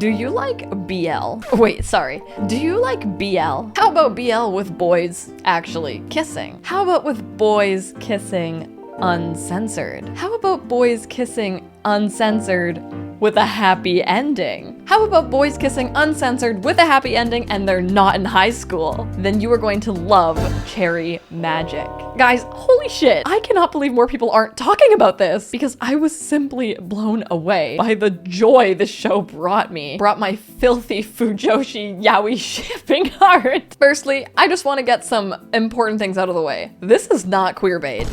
Do you like BL? Wait, sorry. Do you like BL? How about BL with boys actually kissing? How about with boys kissing uncensored? How about boys kissing uncensored with a happy ending? How about boys kissing uncensored with a happy ending and they're not in high school? Then you are going to love Cherry Magic. Guys, holy shit, I cannot believe more people aren't talking about this because I was simply blown away by the joy this show brought me. Brought my filthy Fujoshi yaoi shipping heart. Firstly, I just want to get some important things out of the way. This is not queerbait.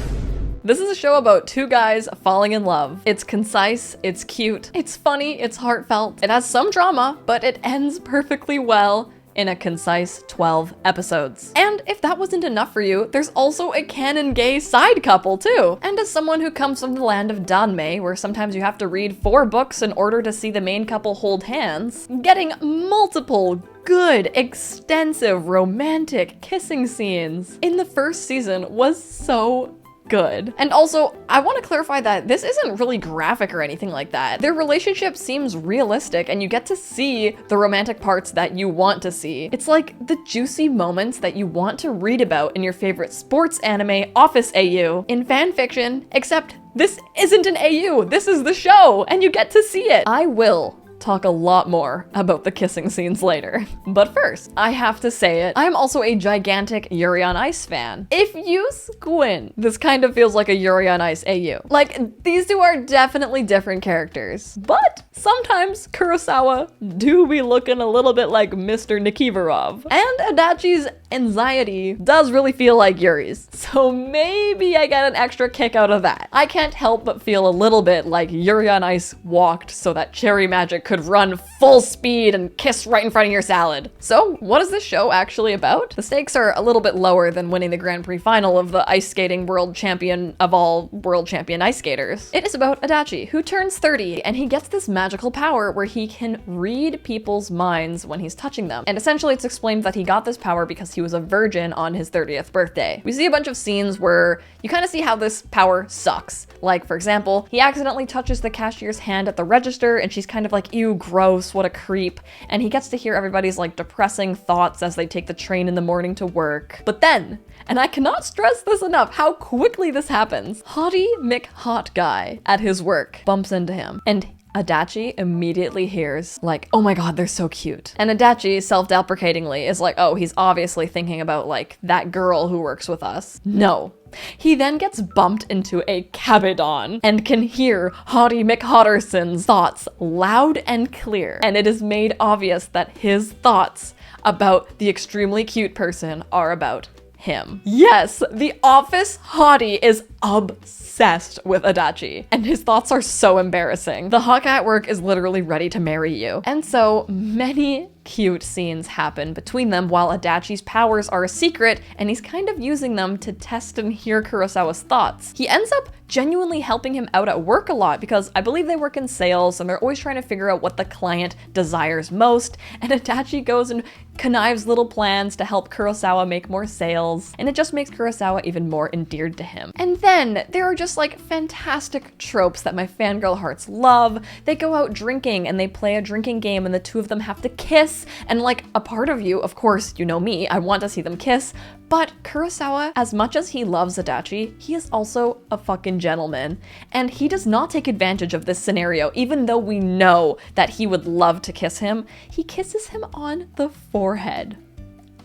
This is a show about two guys falling in love. It's concise, it's cute, it's funny, it's heartfelt. It has some drama, but it ends perfectly well in a concise 12 episodes. And if that wasn't enough for you, there's also a canon gay side couple too. And as someone who comes from the land of Danmei, where sometimes you have to read 4 books in order to see the main couple hold hands, getting multiple good, extensive, romantic kissing scenes in the first season was so good. And also, I want to clarify that this isn't really graphic or anything like that. Their relationship seems realistic and you get to see the romantic parts that you want to see. It's like the juicy moments that you want to read about in your favorite sports anime office AU in fanfiction, except this isn't an AU, this is the show, and you get to see it. I will talk a lot more about the kissing scenes later. But first, I have to say it, I'm also a gigantic Yuri on Ice fan. If you squint, this kind of feels like a Yuri on Ice AU. Like, these two are definitely different characters, but sometimes Kurosawa do be looking a little bit like Mr. Nikiforov. And Adachi's anxiety does really feel like Yuri's, so maybe I get an extra kick out of that. I can't help but feel a little bit like Yuri on Ice walked so that Cherry Magic could run full speed and kiss right in front of your salad. So what is this show actually about? The stakes are a little bit lower than winning the Grand Prix final of the ice skating world champion of all world champion ice skaters. It is about Adachi, who turns 30 and he gets this magical power where he can read people's minds when he's touching them. And essentially it's explained that he got this power because he was a virgin on his 30th birthday. We see a bunch of scenes where you kind of see how this power sucks. Like, for example, he accidentally touches the cashier's hand at the register and she's kind of like, ew, gross, what a creep. And he gets to hear everybody's like depressing thoughts as they take the train in the morning to work. But then, and I cannot stress this enough, how quickly this happens, Hottie McHot Guy at his work bumps into him. And Adachi immediately hears like, oh my god, they're so cute. And Adachi self-deprecatingly is like, oh, he's obviously thinking about like that girl who works with us. No. He then gets bumped into a Cabedon and can hear Hottie McHotterson's thoughts loud and clear. And it is made obvious that his thoughts about the extremely cute person are about him. Yes, the office hottie is obsessed with Adachi, and his thoughts are so embarrassing. The hot guy at work is literally ready to marry you. And so many cute scenes happen between them while Adachi's powers are a secret and he's kind of using them to test and hear Kurosawa's thoughts. He ends up genuinely helping him out at work a lot because I believe they work in sales and they're always trying to figure out what the client desires most, and Adachi goes and connives little plans to help Kurosawa make more sales, and it just makes Kurosawa even more endeared to him. And then there are just like fantastic tropes that my fangirl hearts love. They go out drinking and they play a drinking game and the two of them have to kiss, and like a part of you, of course, you know me, I want to see them kiss, but Kurosawa, as much as he loves Adachi, he is also a fucking gentleman, and he does not take advantage of this scenario. Even though we know that he would love to kiss him, he kisses him on the forehead.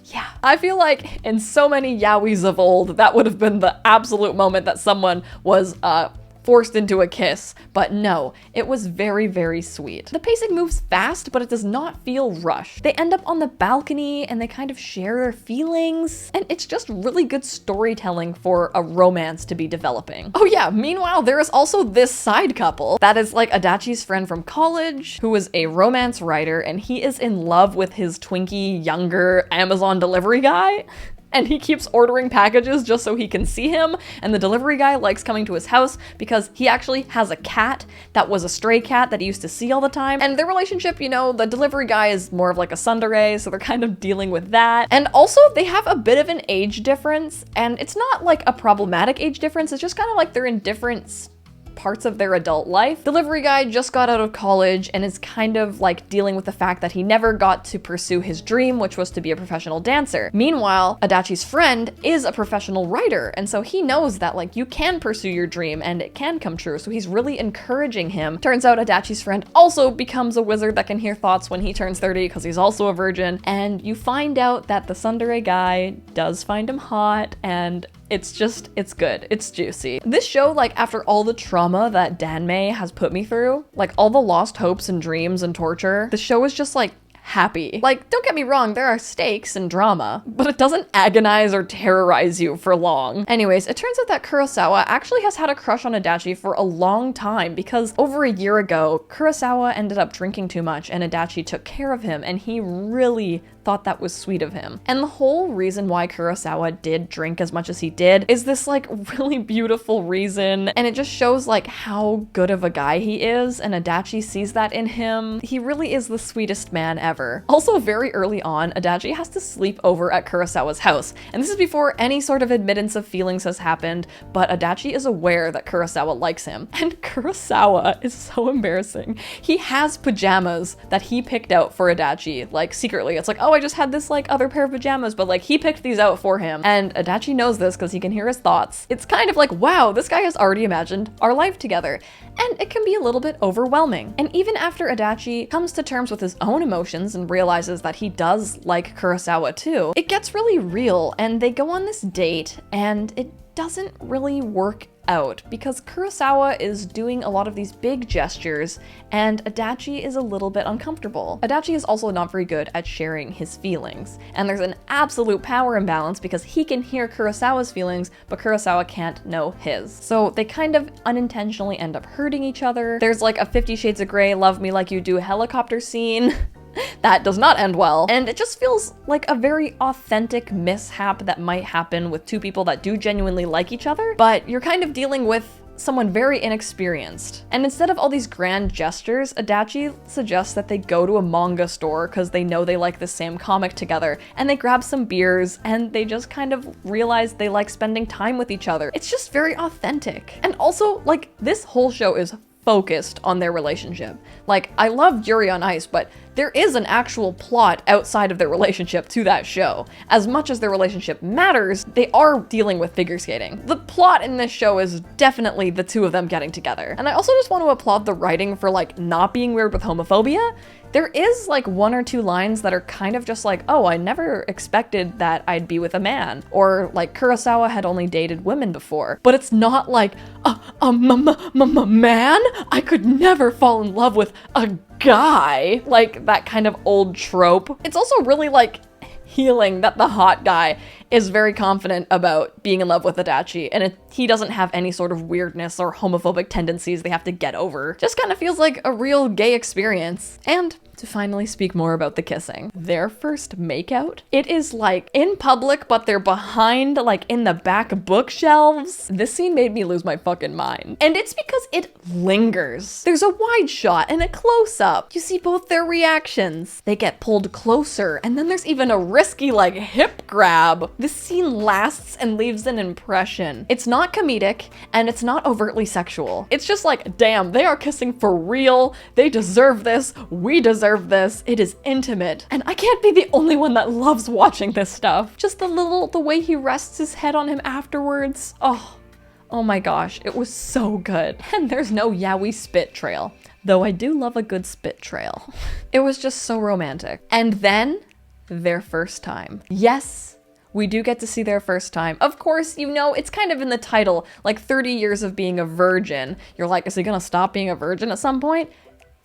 Yeah, I feel like in so many yaois of old, that would have been the absolute moment that someone was forced into a kiss, but no, it was very, very sweet. The pacing moves fast, but it does not feel rushed. They end up on the balcony and they kind of share their feelings, and it's just really good storytelling for a romance to be developing. Oh yeah, meanwhile, there is also this side couple that is like Adachi's friend from college, who is a romance writer, and he is in love with his twinky, younger Amazon delivery guy. And he keeps ordering packages just so he can see him, and the delivery guy likes coming to his house because he actually has a cat that was a stray cat that he used to see all the time. And their relationship, you know, the delivery guy is more of like a tsundere, so they're kind of dealing with that. And also they have a bit of an age difference, and it's not like a problematic age difference, it's just kind of like they're in different parts of their adult life. Delivery guy just got out of college and is kind of like dealing with the fact that he never got to pursue his dream, which was to be a professional dancer. Meanwhile, Adachi's friend is a professional writer, and so he knows that like you can pursue your dream and it can come true, so he's really encouraging him. Turns out Adachi's friend also becomes a wizard that can hear thoughts when he turns 30 because he's also a virgin, and you find out that the tsundere guy does find him hot, and it's good. It's juicy. This show, like, after all the trauma that Danmei has put me through, like all the lost hopes and dreams and torture, the show is just like happy. Like, don't get me wrong, there are stakes and drama, but it doesn't agonize or terrorize you for long. Anyways, it turns out that Kurosawa actually has had a crush on Adachi for a long time, because over a year ago, Kurosawa ended up drinking too much and Adachi took care of him, and he really thought that was sweet of him. And the whole reason why Kurosawa did drink as much as he did is this like really beautiful reason, and it just shows like how good of a guy he is, and Adachi sees that in him. He really is the sweetest man ever. Also, very early on, Adachi has to sleep over at Kurosawa's house, and this is before any sort of admittance of feelings has happened, but Adachi is aware that Kurosawa likes him. And Kurosawa is so embarrassing. He has pajamas that he picked out for Adachi, like secretly. It's like, oh, I just had this like other pair of pajamas, but like he picked these out for him. And Adachi knows this because he can hear his thoughts. It's kind of like, wow, this guy has already imagined our life together. And it can be a little bit overwhelming. And even after Adachi comes to terms with his own emotions and realizes that he does like Kurosawa too, it gets really real, and they go on this date and it doesn't really work out because Kurosawa is doing a lot of these big gestures and Adachi is a little bit uncomfortable. Adachi is also not very good at sharing his feelings, and there's an absolute power imbalance because he can hear Kurosawa's feelings, but Kurosawa can't know his. So they kind of unintentionally end up hurting each other. There's like a 50 Shades of Grey, love me like you do helicopter scene. That does not end well, and it just feels like a very authentic mishap that might happen with two people that do genuinely like each other, but you're kind of dealing with someone very inexperienced. And instead of all these grand gestures, Adachi suggests that they go to a manga store because they know they like the same comic together, and they grab some beers and they just kind of realize they like spending time with each other. It's just very authentic. And also, like, this whole show is focused on their relationship. Like, I love Yuri on Ice, but there is an actual plot outside of their relationship to that show. As much as their relationship matters, they are dealing with figure skating. The plot in this show is definitely the two of them getting together. And I also just want to applaud the writing for like not being weird with homophobia. There is like one or two lines that are kind of just like, oh, I never expected that I'd be with a man. Or like Kurosawa had only dated women before. But it's not like, man? I could never fall in love with a guy. Like that kind of old trope. It's also really like healing that the hot guy is very confident about being in love with Adachi, and he doesn't have any sort of weirdness or homophobic tendencies they have to get over. Just kind of feels like a real gay experience. And to finally speak more about the kissing, their first makeout, it is like in public, but they're behind like in the back bookshelves. This scene made me lose my fucking mind. And it's because it lingers. There's a wide shot and a close-up. You see both their reactions. They get pulled closer, and then there's even a risky like hip grab. This scene lasts and leaves an impression. It's not comedic, and it's not overtly sexual. It's just like, damn, they are kissing for real. They deserve this. We deserve this. It is intimate. And I can't be the only one that loves watching this stuff. Just the way he rests his head on him afterwards. Oh my gosh, it was so good. And there's no yaoi spit trail, though I do love a good spit trail. It was just so romantic. And then their first time. Yes, we do get to see their first time. Of course, you know, it's kind of in the title, like 30 years of being a virgin. You're like, is he gonna stop being a virgin at some point?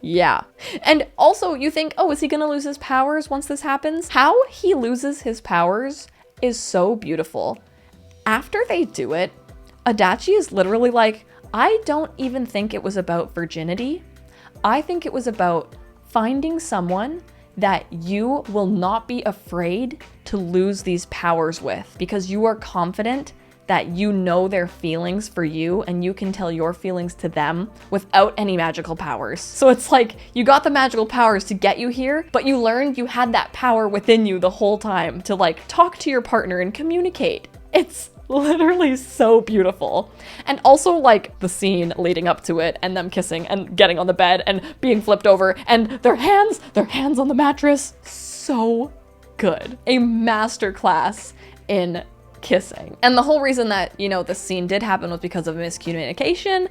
Yeah. And also you think, oh, is he gonna lose his powers once this happens? How he loses his powers is so beautiful. After they do it, Adachi is literally like, I don't even think it was about virginity. I think it was about finding someone that you will not be afraid to lose these powers with, because you are confident that you know their feelings for you and you can tell your feelings to them without any magical powers. So it's like you got the magical powers to get you here, but you learned you had that power within you the whole time to like talk to your partner and communicate. It's literally so beautiful. And also like the scene leading up to it and them kissing and getting on the bed and being flipped over and their hands on the mattress. So good. A masterclass in kissing. And the whole reason that, you know, this scene did happen was because of miscommunication.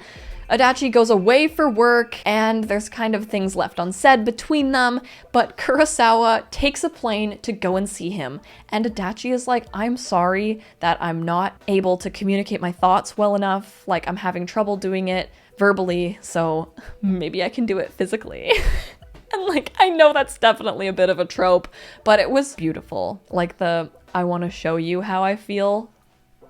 Adachi goes away for work and there's kind of things left unsaid between them, but Kurosawa takes a plane to go and see him. And Adachi is like, I'm sorry that I'm not able to communicate my thoughts well enough. Like, I'm having trouble doing it verbally, so maybe I can do it physically. And like, I know that's definitely a bit of a trope, but it was beautiful. Like the, I want to show you how I feel.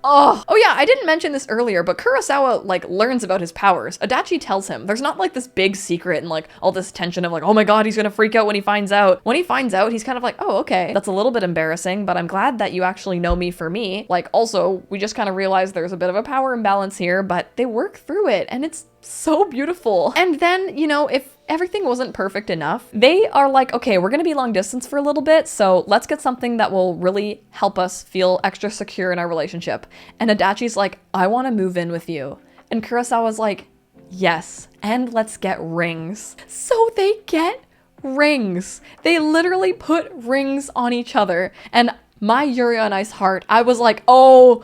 Oh yeah, I didn't mention this earlier, but Kurosawa like learns about his powers. Adachi tells him. There's not like this big secret and like all this tension of like, oh my god, he's gonna freak out when he finds out. When he finds out, he's kind of like, oh, okay, that's a little bit embarrassing, but I'm glad that you actually know me for me. Like also, we just kind of realized there's a bit of a power imbalance here, but they work through it and it's so beautiful. And then, you know, if everything wasn't perfect enough, they are like, okay, we're gonna be long distance for a little bit, so let's get something that will really help us feel extra secure in our relationship. And Adachi's like, I wanna move in with you. And Kurosawa's like, yes, and let's get rings. So they get rings. They literally put rings on each other. And my Yuri on Ice heart, I was like, oh,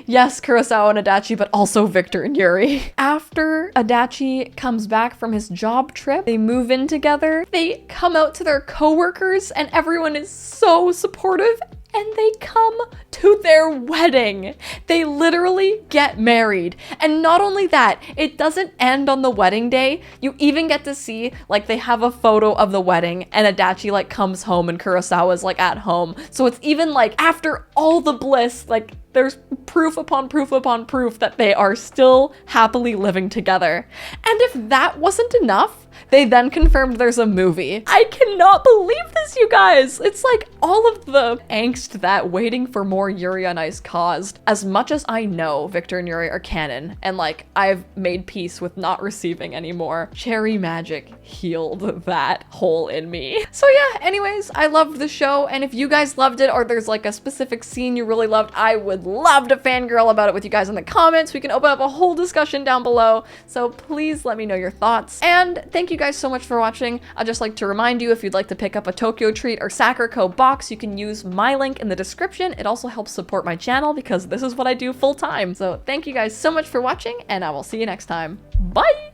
yes, Kurosawa and Adachi, but also Victor and Yuri. After Adachi comes back from his job trip, they move in together. They come out to their coworkers and everyone is so supportive and they come to their wedding. They literally get married. And not only that, it doesn't end on the wedding day. You even get to see, like, they have a photo of the wedding and Adachi, like, comes home and Kurosawa's, like, at home. So it's even, like, after all the bliss, like, there's proof upon proof upon proof that they are still happily living together. And if that wasn't enough, they then confirmed there's a movie. I cannot believe this, you guys. It's like all of the angst that waiting for more Yuri on Ice caused. As much as I know Victor and Yuri are canon, and like I've made peace with not receiving anymore, Cherry Magic healed that hole in me. So yeah, anyways, I loved the show, and if you guys loved it or there's like a specific scene you really loved, I would love to fangirl about it with you guys in the comments. We can open up a whole discussion down below, so please let me know your thoughts. And thank you guys so much for watching. I'd just like to remind you, if you'd like to pick up a Tokyo Treat or Sakurako box, you can use my link in the description. It also helps support my channel because this is what I do full time. So thank you guys so much for watching, and I will see you next time. Bye!